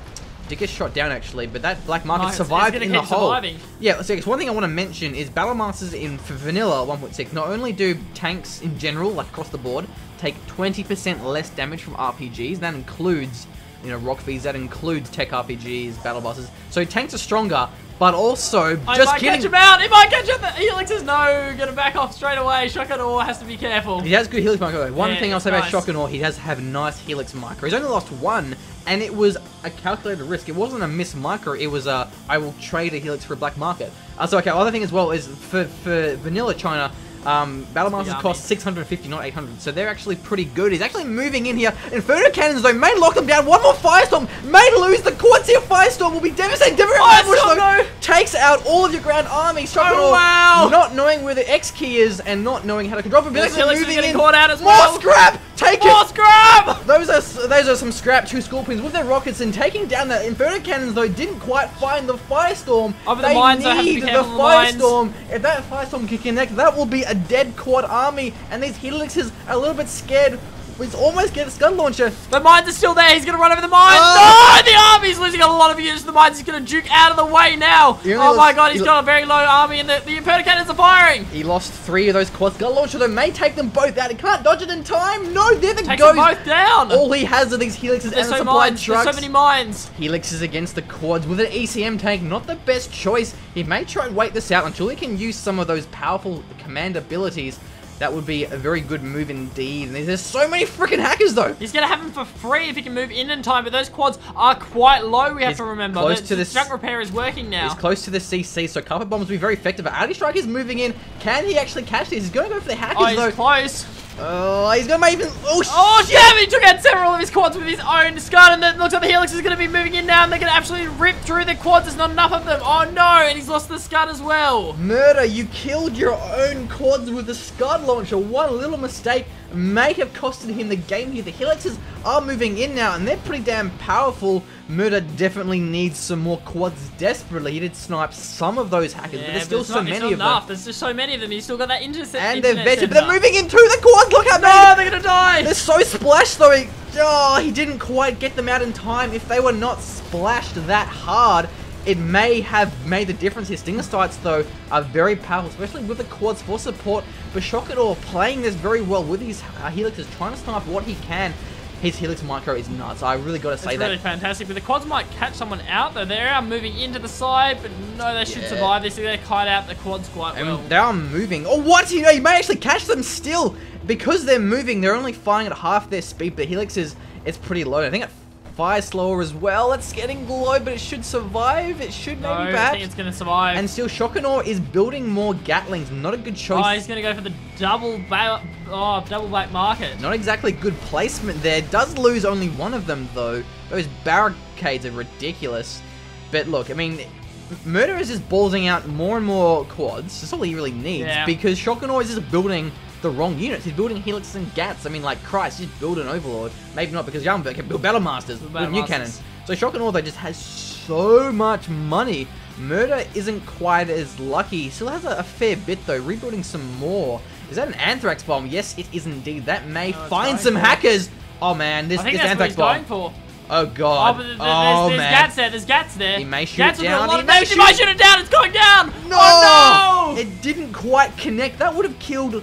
Did get shot down actually, but that Black Market survived in the hole. Yeah, so one thing I want to mention is Battle Masters for vanilla 1.6 not only do tanks in general, like across the board, take 20% less damage from RPGs. That includes, you know, rock fees. That includes tech RPGs, battle bosses. So tanks are stronger, but also, I just might kidding. catch him out. He might catch him. Helix is no. Gonna back off straight away. ShockNdAwe has to be careful. He has good Helix micro though. One Yeah, thing I'll say nice. about ShockNdAwe, he does have nice Helix micro. He's only lost one, and it was a calculated risk. It wasn't a miss micro. It was a, I will trade a Helix for a black market. So okay, other thing as well is for vanilla China, Battle Masters cost 650, not 800, so they're actually pretty good. He's actually moving in here. Inferno Cannons, though, may lock them down. One more Firestorm, may lose the quads here. Firestorm will be devastating. Firestorm, no! Takes out all of your Grand Army. Oh, wow! Not knowing where the X key is and not knowing how to control him. This Helix is getting in. caught out as well. More scrap! Take it! More scrap! Those are some scrap 2 Scorpions with their rockets, and taking down the Inferno Cannons, though, didn't quite find the Firestorm. Over the mines, I have to be need the careful of the mines. Firestorm. If that Firestorm can connect, that will be a dead quad army, and these Helixes are a little bit scared. He's almost get a Scud Launcher. The mines are still there. He's going to run over the mines. Oh. No! The army's losing a lot of units to the mines. He's going to juke out of the way now. Oh my god, he's got a very low army, and the Inferno Cannons are firing. He lost 3 of those quads. Scud Launcher, though, may take them both out. He can't dodge it in time. No, there they Takes go. them both down. All he has are these Helixes and the supply trucks. There's so many mines. Helixes against the quads with an ECM tank, not the best choice. He may try and wait this out until he can use some of those powerful command abilities. That would be a very good move indeed. And there's so many freaking hackers, though. He's going to have them for free if he can move in time, but those quads are quite low, we have to remember. Close to the junk repair is working now. He's close to the CC, so carpet bombs will be very effective. But Arty Strike is moving in. Can he actually catch this? He's going to go for the hackers, though. He's close. Oh, he's going to even... Oh, damn! He took out several of his quads with his own Scud, and it looks like the Helix is going to be moving in now, and they're going to absolutely rip through the quads. There's not enough of them. Oh, no! And he's lost the Scud as well. Murder, you killed your own quads with the Scud Launcher. One little mistake may have costed him the game here. The Helixes are moving in now, and they're pretty damn powerful. Murder definitely needs some more quads desperately. He did snipe some of those hackers, but there's still so many of them. There's just so many of them. He's still got that intercept. And they're vetted, but they're moving into the quads. Look how no, they're gonna die. They're so splashed, though. He didn't quite get them out in time. If they were not splashed that hard, it may have made the difference. His Stinger Sights, though, are very powerful, especially with the quads for support. But ShockNdAwe playing this very well with his Helixes, trying to snipe what he can. His Helix micro is nuts. I really got to say that. It's really fantastic. But the quads might catch someone out, though. They are moving into the side, but no, they should survive this. They're kite out the quads quite well. They are moving. Oh, what? You know, you may actually catch them still. Because they're moving, they're only firing at half their speed. But Helix is pretty low. I think it fires slower as well. It's getting low, but it should survive. It should maybe perhaps. I think it's going to survive. And still, ShockNdAwe is building more Gatlings. Not a good choice. Oh, he's going to go for the double black market. Not exactly good placement there. Does lose only one of them, though. Those barricades are ridiculous. But look, I mean, Murder is just ballsing out more and more quads. That's all he really needs. Yeah. Because ShockNdAwe is just building the wrong units. He's building Helixes and Gats. I mean, like, Christ, just build an Overlord. Maybe not, because Yarnberg can build Battle Masters with new cannons. So ShockNdAwe, though, just has so much money. Murder isn't quite as lucky. Still has a fair bit, though. Rebuilding some more. Is that an Anthrax Bomb? Yes, it is indeed. That may find some hackers. Oh, man, this Anthrax Bomb. Going for. Oh, God. Oh, there's Gats there. There's Gats there. He may shoot it down. He might shoot it down. It's going down. No! Oh, no! It didn't quite connect. That would have killed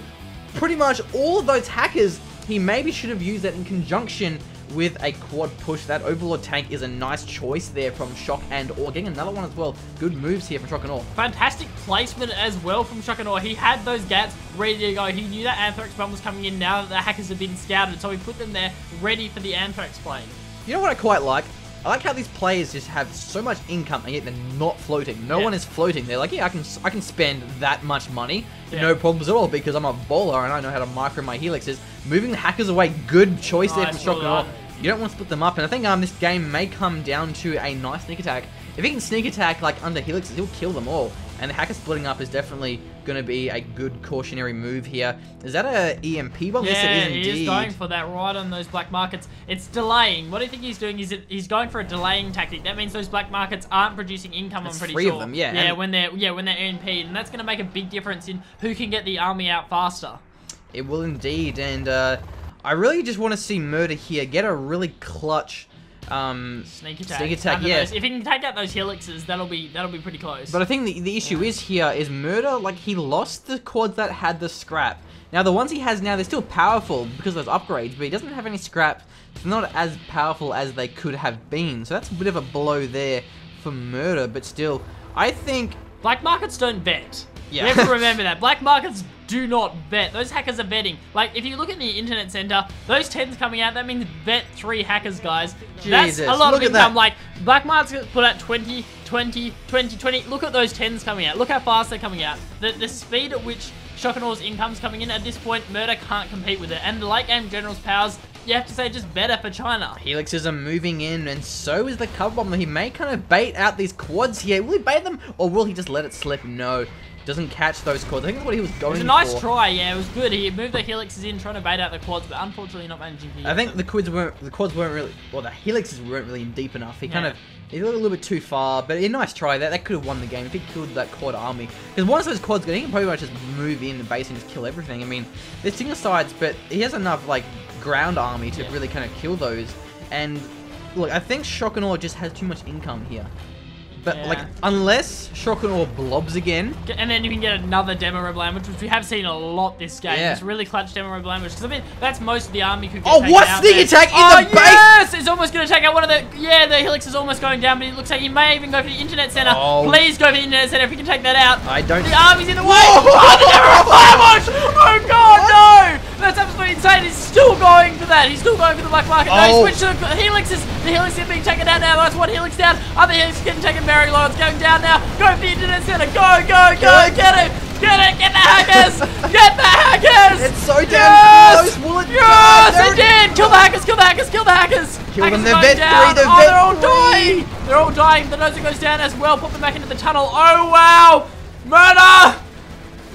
pretty much all of those hackers. He maybe should have used that in conjunction with a quad push. That Overlord tank is a nice choice there from ShockNdAwe. Getting another one as well. Good moves here from ShockNdAwe. Fantastic placement as well from ShockNdAwe. He had those Gats ready to go. He knew that Anthrax bomb was coming in now that the hackers had been scouted, so he put them there ready for the Anthrax plane. You know what I quite like? I like how these players just have so much income and yet they're not floating. No one is floating. They're like, yeah, I can spend that much money. No problems at all because I'm a bowler and I know how to micro my Helixes. Moving the hackers away, good choice there from ShockNdAwe. You don't want to split them up, and I think this game may come down to a nice sneak attack. If he can sneak attack like under Helixes, he'll kill them all. And the hacker splitting up is definitely going to be a good cautionary move here. Is that a EMP bomb? Yes, it is indeed. He is going for that right on those black markets. It's delaying. What do you think he's doing? He's going for a delaying tactic. That means those black markets aren't producing income. I'm pretty sure. 3 of them, yeah. Yeah, when they're EMP'd, and that's going to make a big difference in who can get the army out faster. It will indeed, and I really just want to see Murder here get a really clutch sneak attack, yeah. If he can take out those Helixes, that'll be pretty close. But I think the issue is here is Murder, like, he lost the quads that had the scrap. Now the ones he has now, they're still powerful because of those upgrades, but he doesn't have any scrap. It's not as powerful as they could have been. So that's a bit of a blow there for Murder, but still, I think... Black markets don't vet. Yeah. You have to remember that. Black markets do not vet. Those hackers are vetting. Like, if you look at the internet center, those 10s coming out, that means vet 3 hackers, guys. That's Jesus, a lot of look at income. that. Like, black markets put out 20, 20, 20, 20. Look at those 10s coming out. Look how fast they're coming out. The speed at which ShockNdAwe's income's coming in, at this point, Murder can't compete with it. And the late game General's powers, you have to say, just better for China. Helixes are moving in, and so is the cover bomb. He may kind of bait out these quads here. Will he bait them, or will he just let it slip? No. Doesn't catch those quads. I think that's what he was going for. It was a nice try, yeah, it was good. He moved the helixes in, trying to bait out the quads, but unfortunately not managing to. I think the quads weren't really, well, the helixes weren't really deep enough. He kind of, he went a little bit too far, but a nice try. That could have won the game if he killed that quad army. Because once those quads go, he can pretty much just move in the base and just kill everything. I mean, they're single sides, but he has enough, like, ground army to really kind of kill those. And, look, I think ShockNdAwe just has too much income here. But, like, unless ShockNdAwe blobs again. And then you can get another Demo Rebel Ambush, which we have seen a lot this game. Yeah. It's really clutch Demo Rebel Ambush. Because, I mean, that's most of the army could get Oh, taken what out sneak there. attack in the base? Yes! It's almost going to take out one of the... Yeah, the Helix is almost going down, but it looks like he may even go for the Internet Center. Oh. Please go for the Internet Center if you can take that out. I don't... The army's in the way! Whoa! Oh, the Demo Rebel Ambush! Oh, God, no! That's absolutely insane. He's still going for that. He's still going for the black market. No, he switched to the helixes. The helix is being taken down now. That's one helix down. Other helix is getting taken very low. It's going down now. Go for the internet center. Go, go, go. Get it. Get it. Get the hackers. Get the hackers. It's so damn close. Will it? Yes, it did. Kill the hackers. Kill the hackers. Kill the hackers. Kill them. Hackers They're going vet down. three. They're all dying. They're all dying. The noser goes down as well. Put them back into the tunnel. Oh, wow. Murder.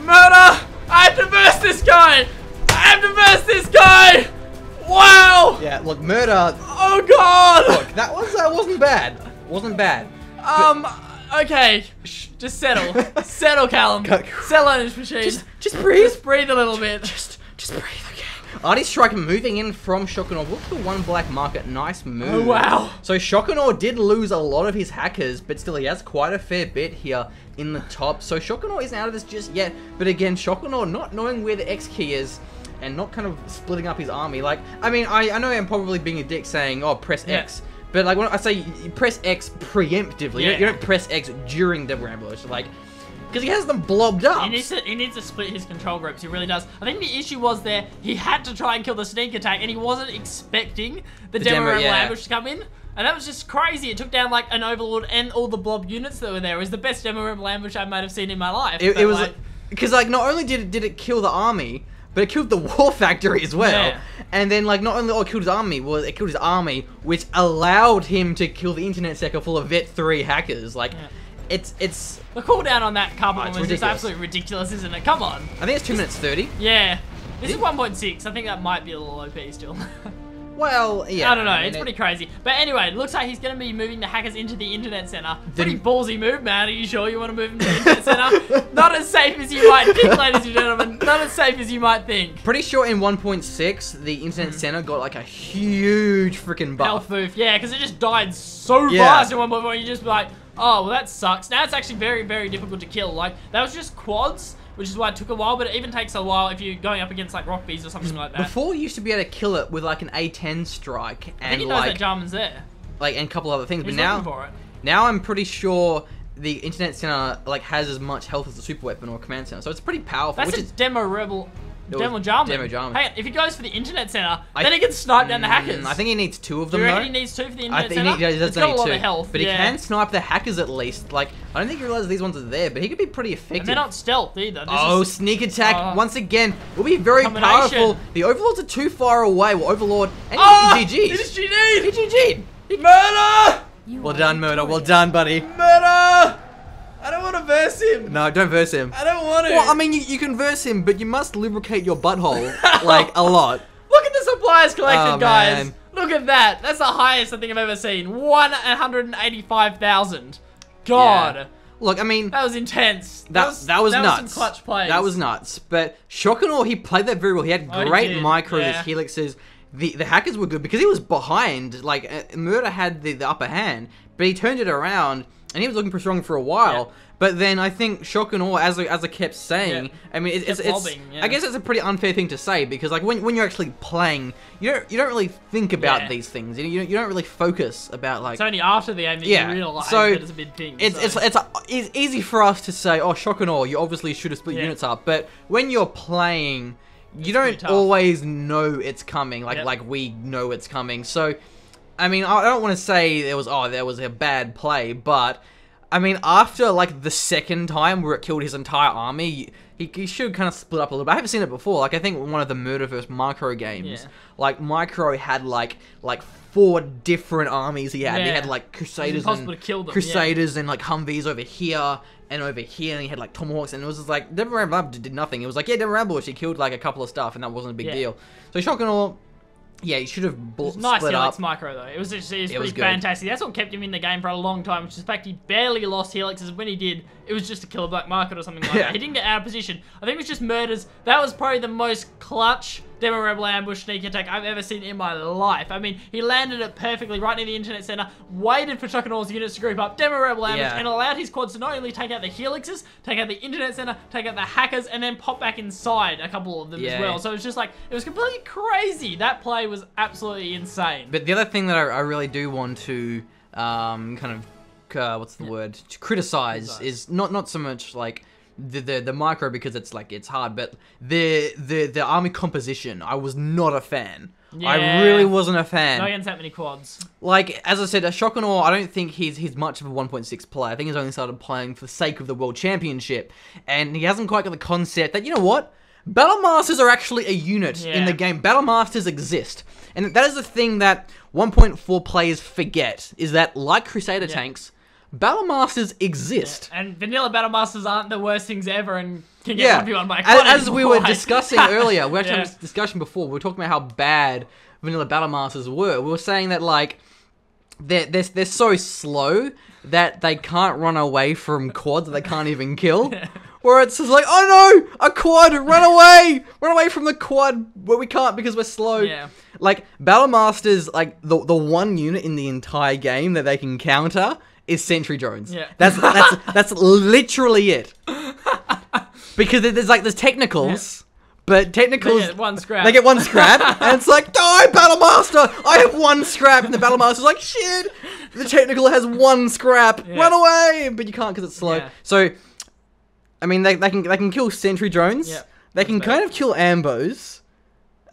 Murder. I have to burst this guy. I have to verse this guy! Wow! Yeah, look, Murder. Oh god! Look, that was wasn't bad. Wasn't bad. Okay. Shh, just settle. Settle, Callum. Settle on this machine. Just breathe. Just breathe a little bit. Just breathe, okay. Artie Strike moving in from ShockNdAwe. Look at the one black market. Nice move. Oh, wow. So ShockNdAwe did lose a lot of his hackers, but still he has quite a fair bit here in the top. So ShockNdAwe isn't out of this just yet. But again, ShockNdAwe not knowing where the X key is and not kind of splitting up his army. Like, I mean, I know I'm probably being a dick saying, oh, press X. But like when I say you press X preemptively, you don't press X during Devil Ambush. Like, because he has them blobbed up. He needs to split his control groups. He really does. I think the issue was there, he had to try and kill the sneak attack, and he wasn't expecting the Demo Rebel Ambush to come in. And that was just crazy. It took down like an Overlord and all the blob units that were there. It was the best Demo Rebel Ambush I might have seen in my life. It was like, because like not only did it kill the army, but it killed the war factory as well. Yeah. And then like not only it killed his army, well it killed his army, which allowed him to kill the internet sector full of Vet 3 hackers. Like it's the cooldown on that couple was ridiculous. just absolutely ridiculous, isn't it? Come on. I think it's 2 minutes 30. Yeah. This is 1.6. I think that might be a little OP still. Well, yeah. I don't know. It's pretty crazy. But anyway, it looks like he's going to be moving the hackers into the internet center. Pretty ballsy move, man. Are you sure you want to move him to the internet center? Not as safe as you might think, ladies and gentlemen. Not as safe as you might think. Pretty sure in 1.6, the internet center got like a huge freaking buff. Health boost. Yeah, because it just died so fast at 1.4. You just be like, oh, well, that sucks. Now it's actually very, very difficult to kill. Like, that was just quads, which is why it took a while, but it even takes a while if you're going up against, like, rock bees or something like that. Before, you used to be able to kill it with, like, an A10 strike. And, I think he knows that Jarman's there. Like, and a couple other things. He's but looking for it. Now I'm pretty sure the internet center, like, has as much health as the super weapon or command center. So it's pretty powerful. That's which a Demo Rebel... Demo Jarman. Hang on, if he goes for the internet center, then he can snipe down the hackers. I think he needs 2 of them, Do you though. reckon he needs 2 for the internet I think center? he does got a need lot 2. of health. But he can snipe the hackers at least. Like, I don't think he realizes these ones are there, but he could be pretty effective. And they're not stealth either. Sneak attack once again will be very powerful. The Overlords are too far away. Well, Overlord and GG'd. It is GG'd. He GG'd. Murder! Well done, Murder. Well done, buddy. Murder! I don't want to verse him. No, don't verse him. I don't want to. Well, I mean, you can verse him, but you must lubricate your butthole, like, a lot. Look at the supplies collected, Oh, guys. man. Look at that. That's the highest I think I've ever seen. 185,000. God. Yeah. Look, I mean... That was intense. That was nuts. That was some clutch plays. That was nuts. But ShockNdAwe, he played that very well. He had great micros, yeah. helixes. The hackers were good because he was behind. Like, Murder had the upper hand, but he turned it around and he was looking strong for a while. Yeah. But then I think ShockNdAwe, as I kept saying, I mean, it's I guess it's a pretty unfair thing to say, because like when you're actually playing, you don't really think about these things. You don't really focus about like. It's only after the game that you realise that it's a big thing. It's easy for us to say, oh, ShockNdAwe, you obviously should have split units up, but when you're playing, you don't always know it's coming. Like we know it's coming. So, I mean, I don't want to say there was a bad play, but. I mean, after, like, the second time where it killed his entire army, he should kind of split up a little bit. I haven't seen it before. Like, I think one of the Murder vs. Micro games, like, Micro had, like 4 different armies he had. He had, like, Crusaders and, like, Humvees over here and over here, and he had, like, Tomahawks, and it was just, like, Demolition did nothing. It was like, yeah, Demolition, he killed, like, a couple of stuff, and that wasn't a big deal. So, ShockNdAwe... Yeah, he should have nice split Helix up. Micro, though. It was pretty fantastic. That's what kept him in the game for a long time, which is the fact he barely lost Helixes. When he did, it was just to kill a black market or something like that. He didn't get out of position. I think it was just murders. That was probably the most clutch Demo Rebel ambush sneak attack I've ever seen in my life. I mean, he landed it perfectly right near the internet center, waited for ShockNdAwe's units to group up, Demo Rebel ambush, and allowed his quads to not only take out the Helixes, take out the internet center, take out the hackers, and then pop back inside a couple of them as well. So it was just like, it was completely crazy. That play was absolutely insane. But the other thing that I really do want to kind of, what's the word, to criticize is not so much like the micro, because it's like it's hard, but the army composition, I was not a fan. I really wasn't a fan. Not against that many quads. Like, as I said, ShockNdAwe, I don't think he's much of a 1.6 player. I think he's only started playing for the sake of the World Championship, and he hasn't quite got the concept that, you know what, Battle Masters are actually a unit in the game. Battle Masters exist. And that is the thing that 1.4 players forget, is that, like Crusader tanks, Battle Masters exist. And vanilla Battle Masters aren't the worst things ever and can get 1v1 by a As we were discussing earlier, we actually had this discussion before, we were talking about how bad vanilla Battle Masters were. We were saying that, like, they're so slow that they can't run away from quads that they can't even kill. Where it's just like, oh no, a quad, run away! Run away from the quad where we can't because we're slow. Like, Battle Masters, like, the one unit in the entire game that they can counter is sentry drones. That's literally it. Because there's technicals, but technicals... They get one scrap. They get one scrap, and it's like, die, Battle Master! I have one scrap, and the Battle Master's like, shit! The technical has one scrap, run away! But you can't because it's slow. So, I mean, they can kill sentry drones. They can kind of kill ambos.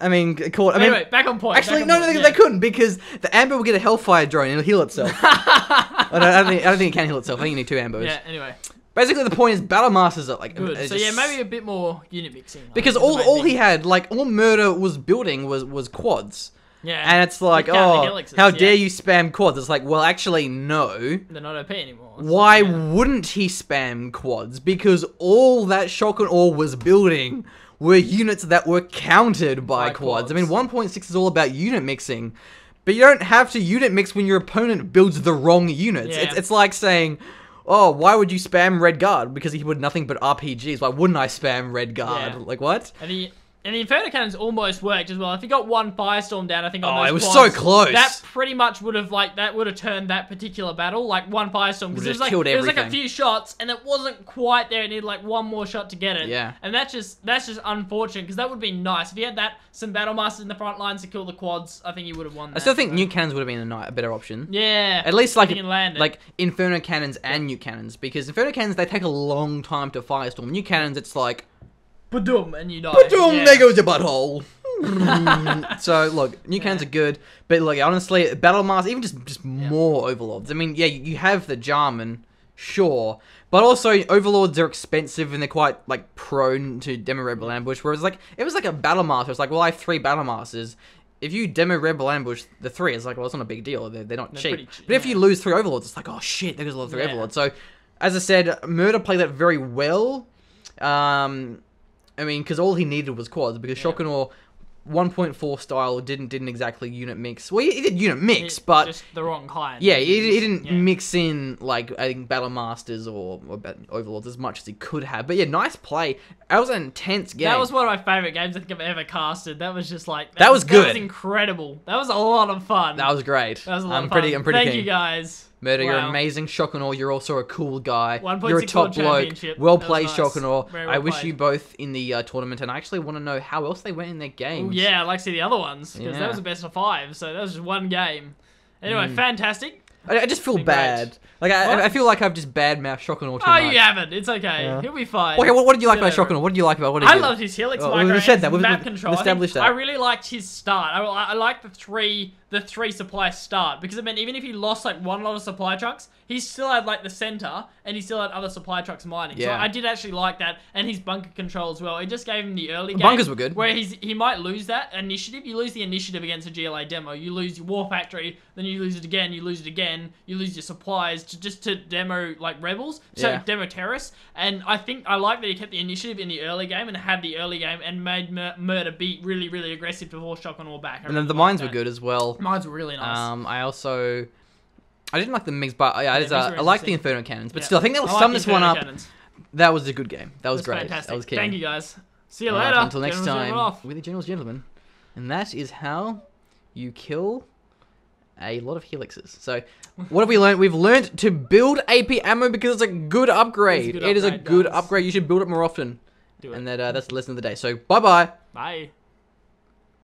I mean, anyway, back on point. Actually, they couldn't, because the ambo will get a Hellfire drone and it'll heal itself. I don't think it can heal itself. I think you need 2 ambos. Yeah, anyway. Basically, the point is Battle Masters are like... Good. So yeah, maybe a bit more unit mixing. Because all he had, like, all Murder was building was quads. Yeah. And it's like, oh, how dare you spam quads? It's like, well, actually, no. They're not OP anymore. Why wouldn't he spam quads? Because all that ShockNdAwe was building were units that were countered by quads. I mean, 1.6 is all about unit mixing. But you don't have to unit mix when your opponent builds the wrong units. It's like saying... Oh, why would you spam Red Guard? Because he would nothing but RPGs. Why wouldn't I spam Red Guard? Like, what? And the Inferno Cannons almost worked as well. If he got one Firestorm down, I think on those it was quads, so close. That pretty much would have turned that particular battle, like one Firestorm. Because it was like a few shots, and it wasn't quite there. It needed like one more shot to get it. Yeah. And that's just unfortunate, because that would be nice. If he had some Battle Masters in the front lines to kill the quads, I think he would have won that. I still think Nuke Cannons would have been a better option. Yeah. At least like Inferno Cannons and Nuke Cannons. Because Inferno Cannons, they take a long time to Firestorm. Nuke Cannons, it's like... Ba-dum, and you die. Ba-dum, there goes your butthole. So, look, Nuke Cannons are good, but, like, honestly, Battle Masters, even just more Overlords. I mean, yeah, you have the Jarman, sure, but also Overlords are expensive and they're quite, like, prone to Demo Rebel Ambush, whereas, like, it was like a Battle Master. It's like, well, I have 3 Battle Masters. If you Demo Rebel Ambush the 3, it's like, well, it's not a big deal. They're not cheap. But if you lose 3 Overlords, it's like, oh, shit, there goes a lot of 3 Overlords. So, as I said, Murder played that very well. I mean, because all he needed was quads, because ShockNdAwe 1.4 style didn't exactly unit mix. Well, he did unit mix, but... Just the wrong kind. Yeah, he didn't mix in, like, I think, Battle Masters or Overlords as much as he could have. But yeah, nice play. That was an intense game. That was one of my favourite games I think I've ever casted. That was just like... That was good. That was incredible. That was a lot of fun. That was great. That was a lot of fun. I'm pretty Thank keen. you, guys. Murder, you're Wow. amazing. ShockNdAwe, you're also a cool guy. 1.6 You're a top world bloke. championship. Well That was played, nice. ShockNdAwe. Very well I wish played. you both in the tournament, and I actually want to know how else they went in their games. Oh, yeah, I'd like to see the other ones, because Yeah. that was a best of 5, so that was just one game. Anyway, fantastic. I just feel Been great. bad. Like What? I feel like I've just bad-mouthed ShockNdAwe too Oh, much. you haven't. It's okay. Yeah. He'll be fine. Okay, what did you like Get about over it. ShockNdAwe? What did you like about what he did? I loved his helix Oh, micro we've said and that. his map We've control. established that. I really liked his start. I liked the three supply start, because it meant even if he lost like one lot of supply trucks, he still had like the center, and he still had other supply trucks mining. So Yeah. I did actually like that, and his bunker control as well. It just gave him the early game. bunkers were good. Where he might lose that initiative. You lose the initiative against a GLA demo. You lose your war factory, then you lose it again. You lose it again. You lose your supplies to demo like rebels. So Yeah. demo terrorists. And I think I like that he kept the initiative in the early game and had the early game and made Murder be really, really aggressive to force ShockNdAwe back. And then the mines were good as well. Mines were really nice. I didn't like the MiGs, but I MiGs were I liked the interesting. Inferno cannons. But Yeah. still, I think that I will like sum the this one Inferno up. cannons. That was a good game. That was That's great. fantastic. That was king. Thank you guys. See you All right, later. until next General's time, off. we're the General's Gentlemen. And that is how you kill a lot of helixes. So, what have we learned? We've learned to build AP ammo because it's a good upgrade. It is a good It is a upgrade, good guys. upgrade. You should build it more often. Do it. And that's the lesson of the day. So, bye-bye. Bye.